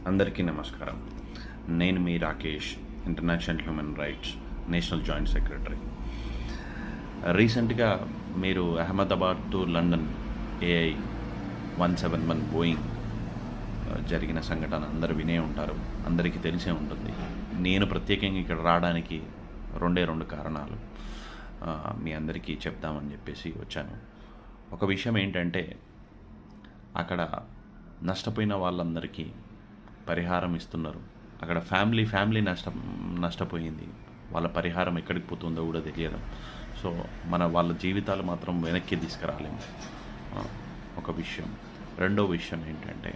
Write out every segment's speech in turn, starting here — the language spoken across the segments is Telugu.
అందరికీ నమస్కారం. నేను మీ Rakesh, international human rights national joint secretary. రీసెంట్గా మీరు Ahmedabad to London AI 171 Boeing జరిగిన సంఘటన అందరూ వినే ఉంటారు, అందరికీ తెలిసే ఉంటుంది. నేను ప్రత్యేకంగా ఇక్కడ రావడానికి రెండు కారణాలు మీ అందరికీ చెప్దామని చెప్పేసి వచ్చాను. ఒక విషయం ఏంటంటే, అక్కడ నష్టపోయిన వాళ్ళందరికీ పరిహారం ఇస్తున్నారు. అక్కడ ఫ్యామిలీ నష్టపోయింది. వాళ్ళ పరిహారం ఎక్కడికి పోతుందో కూడా తెలియదు. సో వాళ్ళ జీవితాలు మాత్రం వెనక్కి తీసుకురాలేము. ఒక విషయం. రెండో విషయం ఏంటంటే,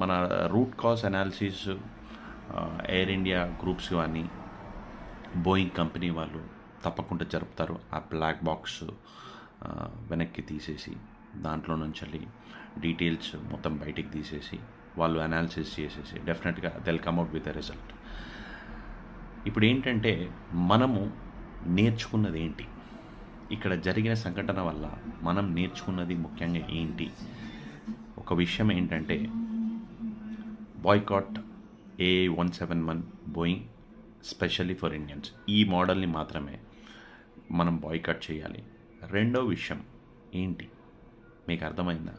మన root cause analysis air India groups కానీ బోయింగ్ కంపెనీ వాళ్ళు తప్పకుండా జరుపుతారు. ఆ బ్లాక్ బాక్స్ వెనక్కి తీసేసి దాంట్లో నుంచి డీటెయిల్స్ మొత్తం బయటికి తీసేసి వాళ్ళు అనాలిసిస్ చేసేసి డెఫినెట్గా they'll come out with a result. ఇప్పుడు ఏంటంటే, మనము నేర్చుకున్నది ఏంటి, ఇక్కడ జరిగిన సంఘటన వల్ల మనం నేర్చుకున్నది ముఖ్యంగా ఏంటి? ఒక విషయం ఏంటంటే, boycott AI 171 Boeing specially for Indians. ఈ మోడల్ని మాత్రమే మనం బాయ్కాట్ చేయాలి. రెండో విషయం ఏంటి మీకు అర్థమైందా?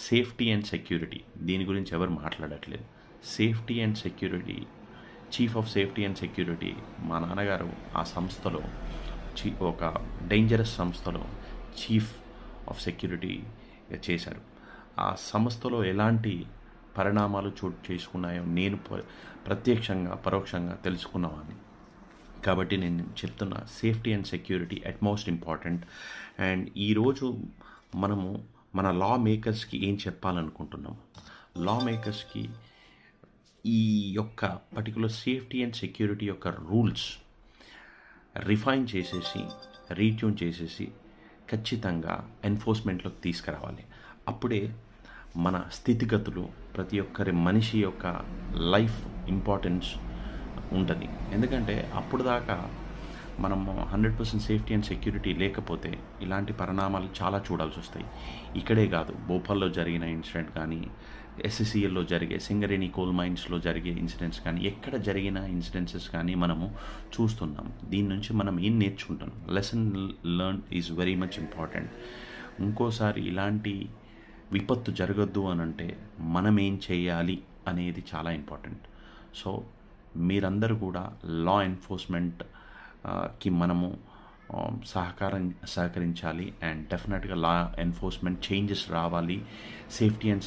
Safety and security. దీని గురించి ఎవరు మాట్లాడట్లేదు. Safety and security, chief of safety and security మా నాన్నగారు ఆ సంస్థలో ఒక డేంజరస్ సంస్థలో చీఫ్ ఆఫ్ సెక్యూరిటీ చేశారు. ఆ సంస్థలో ఎలాంటి పరిణామాలు చోటు చేసుకున్నాయో నేను ప్రత్యక్షంగా పరోక్షంగా తెలుసుకున్నవాడిని. కాబట్టి నేను చెప్తున్నా, safety and security at most important. And ఈరోజు మనము మన లా మేకర్స్కి ఏం చెప్పాలనుకుంటున్నాము? లా మేకర్స్కి ఈ యొక్క పర్టికులర్ సేఫ్టీ అండ్ సెక్యూరిటీ యొక్క రూల్స్ రిఫైన్ చేసేసి రీట్యూన్ చేసేసి ఖచ్చితంగా ఎన్ఫోర్స్మెంట్లోకి తీసుకురావాలి. అప్పుడే మన స్థితిగతులు, ప్రతి ఒక్కరి మనిషి యొక్క లైఫ్ ఇంపార్టెన్స్ ఉంటుంది. ఎందుకంటే అప్పుడు దాకా మనం 100% సేఫ్టీ అండ్ సెక్యూరిటీ లేకపోతే ఇలాంటి పరిణామాలు చాలా చూడాల్సి వస్తాయి. ఇక్కడే కాదు, భోపాల్లో జరిగిన ఇన్సిడెంట్ కానీ, SCCLలో జరిగే సింగరేణి కోల్ మైన్స్లో జరిగే ఇన్సిడెంట్స్ కానీ, ఎక్కడ జరిగిన ఇన్సిడెంట్సెస్ కానీ మనము చూస్తున్నాం. దీని నుంచి మనం ఏం నేర్చుకుంటాం? Lesson learn is very much important. ఇంకోసారి ఇలాంటి విపత్తు జరగద్దు అని అంటే మనం ఏం చేయాలి అనేది చాలా ఇంపార్టెంట్. సో మీరందరూ కూడా లా ఎన్ఫోర్స్మెంట్కి మనము సహకరించాలి. అండ్ డెఫినెట్గా లా ఎన్ఫోర్స్మెంట్ చేంజెస్ రావాలి. Safety and